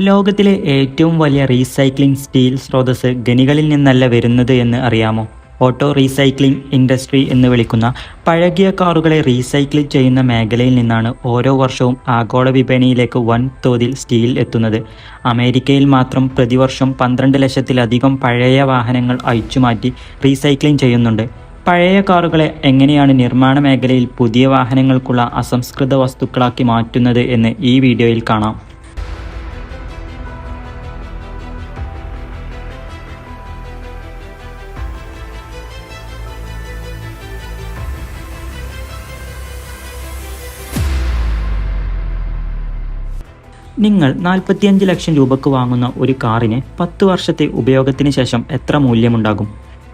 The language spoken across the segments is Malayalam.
ലോകത്തിലെ ഏറ്റവും വലിയ റീസൈക്ലിംഗ് സ്റ്റീൽ സ്രോതസ്സ് ഖനികളിൽ നിന്നല്ല വരുന്നത് എന്ന് അറിയാമോ? ഓട്ടോ റീസൈക്ലിംഗ് ഇൻഡസ്ട്രി എന്ന് വിളിക്കുന്ന പഴകിയ കാറുകളെ റീസൈക്കിൾ ചെയ്യുന്ന മേഖലയിൽ നിന്നാണ് ഓരോ വർഷവും ആഗോള വിപണിയിലേക്ക് വൻതോതിൽ സ്റ്റീൽ എത്തുന്നത്. അമേരിക്കയിൽ മാത്രം പ്രതിവർഷം 12 ലക്ഷത്തിലധികം പഴയ വാഹനങ്ങൾ അഴിച്ചുമാറ്റി റീസൈക്ലിംഗ് ചെയ്യുന്നുണ്ട്. പഴയ കാറുകളെ എങ്ങനെയാണ് നിർമ്മാണ മേഖലയിൽ പുതിയ വാഹനങ്ങൾക്കുള്ള അസംസ്കൃത വസ്തുക്കളാക്കി മാറ്റുന്നത് എന്ന് ഈ വീഡിയോയിൽ കാണാം. നിങ്ങൾ 45 ലക്ഷം രൂപക്ക് വാങ്ങുന്ന ഒരു കാറിന് 10 വർഷത്തെ ഉപയോഗത്തിന് ശേഷം എത്ര മൂല്യമുണ്ടാകും?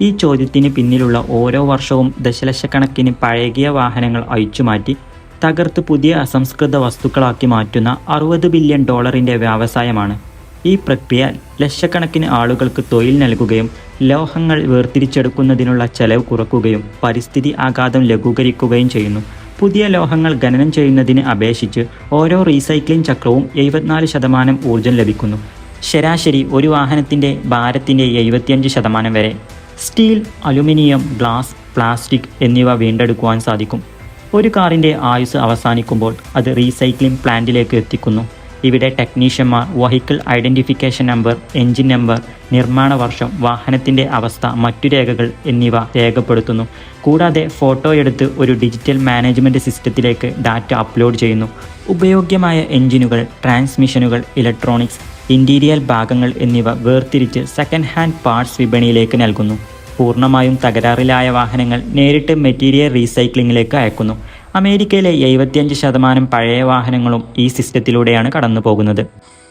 ഈ ചോദ്യത്തിന് പിന്നിലുള്ള ഓരോ വർഷവും ദശലക്ഷക്കണക്കിന് പഴകിയ വാഹനങ്ങൾ അഴിച്ചുമാറ്റി തകർത്ത് പുതിയ അസംസ്കൃത വസ്തുക്കളാക്കി മാറ്റുന്ന $60 ബില്യൺ വ്യവസായമാണ്. ഈ പ്രക്രിയ ലക്ഷക്കണക്കിന് ആളുകൾക്ക് തൊഴിൽ നൽകുകയും ലോഹങ്ങൾ വേർതിരിച്ചെടുക്കുന്നതിനുള്ള ചെലവ് കുറയ്ക്കുകയും പരിസ്ഥിതി ആഘാതം ലഘൂകരിക്കുകയും ചെയ്യുന്നു. പുതിയ ലോഹങ്ങൾ ഖനനം ചെയ്യുന്നതിന് അപേക്ഷിച്ച് ഓരോ റീസൈക്ലിംഗ് ചക്രവും 74% ഊർജ്ജം ലഭിക്കുന്നു. ശരാശരി ഒരു വാഹനത്തിൻ്റെ ഭാരത്തിൻ്റെ 75% വരെ സ്റ്റീൽ, അലുമിനിയം, ഗ്ലാസ്, പ്ലാസ്റ്റിക് എന്നിവ വീണ്ടെടുക്കുവാൻ സാധിക്കും. ഒരു കാറിൻ്റെ ആയുസ് അവസാനിക്കുമ്പോൾ അത് റീസൈക്ലിംഗ് പ്ലാന്റിലേക്ക് എത്തിക്കുന്നു. ഇവിടെ ടെക്നീഷ്യന്മാർ vehicle identification number, engine number, നിർമ്മാണ വർഷം, വാഹനത്തിൻ്റെ അവസ്ഥ, മറ്റു രേഖകൾ എന്നിവ രേഖപ്പെടുത്തുന്നു. കൂടാതെ ഫോട്ടോ എടുത്ത് ഒരു ഡിജിറ്റൽ മാനേജ്മെൻറ്റ് സിസ്റ്റത്തിലേക്ക് ഡാറ്റ അപ്ലോഡ് ചെയ്യുന്നു. ഉപയോഗ്യമായ എൻജിനുകൾ, ട്രാൻസ്മിഷനുകൾ, ഇലക്ട്രോണിക്സ്, ഇൻറ്റീരിയർ ഭാഗങ്ങൾ എന്നിവ വേർതിരിച്ച് സെക്കൻഡ് ഹാൻഡ് പാർട്സ് വിപണിയിലേക്ക് നൽകുന്നു. പൂർണ്ണമായും തകരാറിലായ വാഹനങ്ങൾ നേരിട്ട് മെറ്റീരിയൽ റീസൈക്ലിങ്ങിലേക്ക് അയക്കുന്നു. അമേരിക്കയിലെ 75% പഴയ വാഹനങ്ങളും ഈ സിസ്റ്റത്തിലൂടെയാണ് കടന്നു പോകുന്നത്.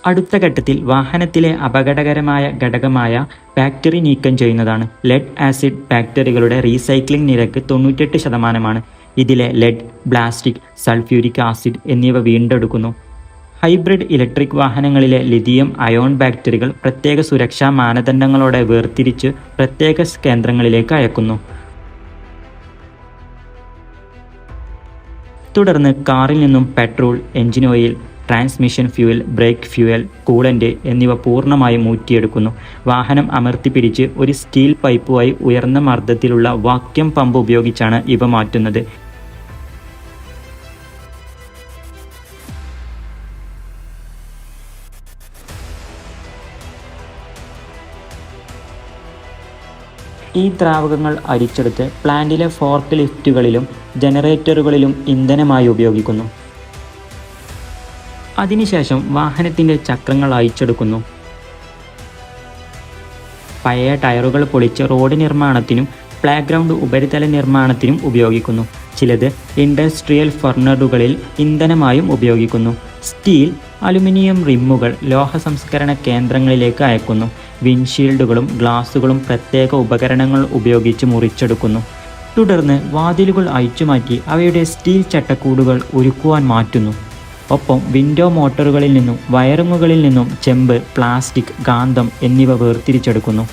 അടുത്ത ഘട്ടത്തിൽ വാഹനത്തിലെ അപകടകരമായ ഘടകമായ ബാറ്ററി നീക്കം ചെയ്യുന്നതാണ്. ലെഡ് ആസിഡ് ബാറ്ററികളുടെ റീസൈക്ലിംഗ് നിരക്ക് 98%. ഇതിലെ ലെഡ്, പ്ലാസ്റ്റിക്, സൾഫ്യൂരിക് ആസിഡ് എന്നിവ വീണ്ടെടുക്കുന്നു. ഹൈബ്രിഡ് ഇലക്ട്രിക് വാഹനങ്ങളിലെ ലിഥിയം അയോൺ ബാറ്ററികൾ പ്രത്യേക സുരക്ഷാ മാനദണ്ഡങ്ങളോടെ വേർതിരിച്ച് പ്രത്യേക കേന്ദ്രങ്ങളിലേക്ക് അയക്കുന്നു. തുടർന്ന് കാറിൽ നിന്നും petrol, engine oil, transmission fuel, brake fuel, coolant എന്നിവ പൂർണ്ണമായും ഊറ്റിയെടുക്കുന്നു. വാഹനം അമർത്തിപ്പിടിച്ച് ഒരു സ്റ്റീൽ പൈപ്പുമായി ഉയർന്ന മർദ്ദത്തിലുള്ള വാക്യൂം പമ്പ് ഉപയോഗിച്ചാണ് ഇവ മാറ്റുന്നത്. ഈ ദ്രാവകങ്ങൾ അരിച്ചെടുത്ത് പ്ലാന്റിലെ ഫോർക്ക് ലിഫ്റ്റുകളിലും ജനറേറ്ററുകളിലും ഇന്ധനമായി ഉപയോഗിക്കുന്നു. അതിനുശേഷം വാഹനത്തിൻ്റെ ചക്രങ്ങൾ അഴിച്ചെടുക്കുന്നു. പഴയ ടയറുകൾ പൊളിച്ച് റോഡ് നിർമ്മാണത്തിനും പ്ലേഗ്രൗണ്ട് ഉപരിതല നിർമ്മാണത്തിനും ഉപയോഗിക്കുന്നു. ചിലത് ഇൻഡസ്ട്രിയൽ ഫർണറുകളിൽ ഇന്ധനമായും ഉപയോഗിക്കുന്നു. സ്റ്റീൽ, അലുമിനിയം റിമ്മുകൾ ലോഹ സംസ്കരണ കേന്ദ്രങ്ങളിലേക്ക് അയക്കുന്നു. വിൻഷീൽഡുകളും ഗ്ലാസുകളും പ്രത്യേക ഉപകരണങ്ങൾ ഉപയോഗിച്ച് മുറിച്ചെടുക്കുന്നു. തുടർന്ന് വാതിലുകൾ അഴിച്ചുമാറ്റി അവയുടെ സ്റ്റീൽ ചട്ടക്കൂടുകൾ ഉരുക്കുവാൻ മാറ്റുന്നു. ഒപ്പം വിൻഡോ മോട്ടറുകളിൽ നിന്നും വയറിങ്ങുകളിൽ നിന്നും ചെമ്പ്, പ്ലാസ്റ്റിക്, കാന്തം എന്നിവ വേർതിരിച്ചെടുക്കുന്നു.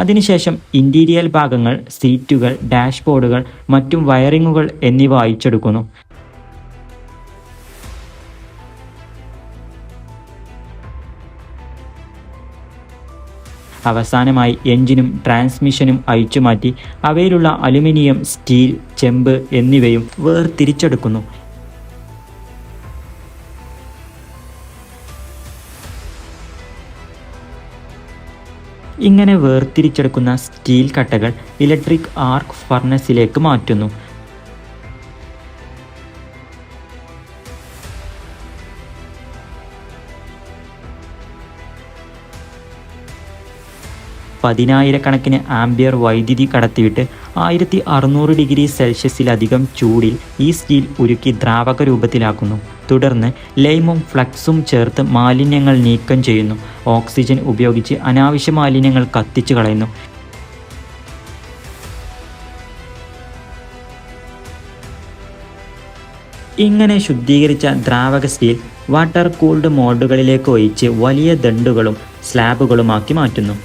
അതിനുശേഷം ഇൻറ്റീരിയർ ഭാഗങ്ങൾ, സീറ്റുകൾ, ഡാഷ്ബോർഡുകൾ, മറ്റും വയറിങ്ങുകൾ എന്നിവ അഴിച്ചെടുക്കുന്നു. അവസാനമായി എൻജിനും ട്രാൻസ്മിഷനും അഴിച്ചുമാറ്റി അവയിലുള്ള അലുമിനിയം, സ്റ്റീൽ, ചെമ്പ് എന്നിവയും വേർതിരിച്ചെടുക്കുന്നു. ഇങ്ങനെ വേർതിരിച്ചെടുക്കുന്ന സ്റ്റീൽ കട്ടകൾ ഇലക്ട്രിക് ആർക്ക് ഫർണസിലേക്ക് മാറ്റുന്നു. പതിനായിരക്കണക്കിന് ആംബിയർ വൈദ്യുതി കടത്തിവിട്ട് 1600 ഡിഗ്രി സെൽഷ്യസിലധികം ചൂടിൽ ഈ സ്റ്റീൽ ഉരുക്കി ദ്രാവക രൂപത്തിലാക്കുന്നു. തുടർന്ന് ലൈമും ഫ്ലക്സും ചേർത്ത് മാലിന്യങ്ങൾ നീക്കം ചെയ്യുന്നു. ഓക്സിജൻ ഉപയോഗിച്ച് അനാവശ്യ മാലിന്യങ്ങൾ കത്തിച്ചു കളയുന്നു. ഇങ്ങനെ ശുദ്ധീകരിച്ച ദ്രാവക സ്റ്റീൽ വാട്ടർ കൂൾഡ് മോഡുകളിലേക്ക് ഒഴിച്ച് വലിയ ദണ്ടുകളും സ്ലാബുകളുമാക്കി മാറ്റുന്നു.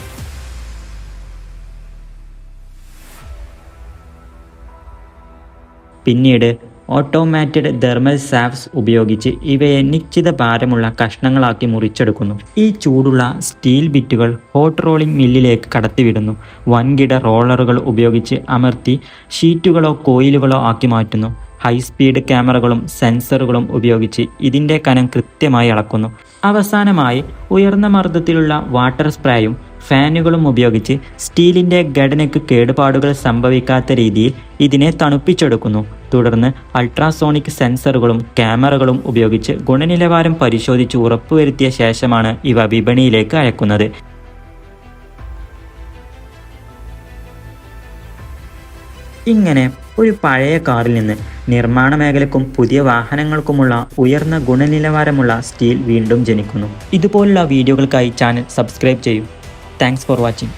പിന്നീട് ഓട്ടോമാറ്റഡ് തെർമൽ സാഫ്സ് ഉപയോഗിച്ച് ഇവയെ നിശ്ചിത ഭാരമുള്ള കഷ്ണങ്ങളാക്കി മുറിച്ചെടുക്കുന്നു. ഈ ചൂടുള്ള സ്റ്റീൽ ബിറ്റുകൾ ഹോട്ട് റോളിംഗ് മില്ലിലേക്ക് കടത്തിവിടുന്നു. വൻകിട റോളറുകൾ ഉപയോഗിച്ച് അമർത്തി ഷീറ്റുകളോ കോയിലുകളോ ആക്കി മാറ്റുന്നു. ഹൈസ്പീഡ് ക്യാമറകളും സെൻസറുകളും ഉപയോഗിച്ച് ഇതിൻ്റെ കനം കൃത്യമായി അളക്കുന്നു. അവസാനമായി ഉയർന്ന മർദ്ദത്തിലുള്ള വാട്ടർ സ്പ്രേയും ഫാനുകളും ഉപയോഗിച്ച് സ്റ്റീലിൻ്റെ ഘടനയ്ക്ക് കേടുപാടുകൾ സംഭവിക്കാത്ത രീതിയിൽ ഇതിനെ തണുപ്പിച്ചെടുക്കുന്നു. തുടർന്ന് അൾട്രാസോണിക് സെൻസറുകളും ക്യാമറകളും ഉപയോഗിച്ച് ഗുണനിലവാരം പരിശോധിച്ച് ഉറപ്പുവരുത്തിയ ശേഷമാണ് ഇവ വിപണിയിലേക്ക് അയക്കുന്നത്. ഇങ്ങനെ ഒരു പഴയ കാറിൽ നിന്ന് നിർമ്മാണ മേഖലയ്ക്കും പുതിയ വാഹനങ്ങൾക്കുമുള്ള ഉയർന്ന ഗുണനിലവാരമുള്ള സ്റ്റീൽ വീണ്ടും ജനിക്കുന്നു. ഇതുപോലുള്ള വീഡിയോകൾക്കായി ചാനൽ സബ്സ്ക്രൈബ് ചെയ്യൂ. Thanks for watching.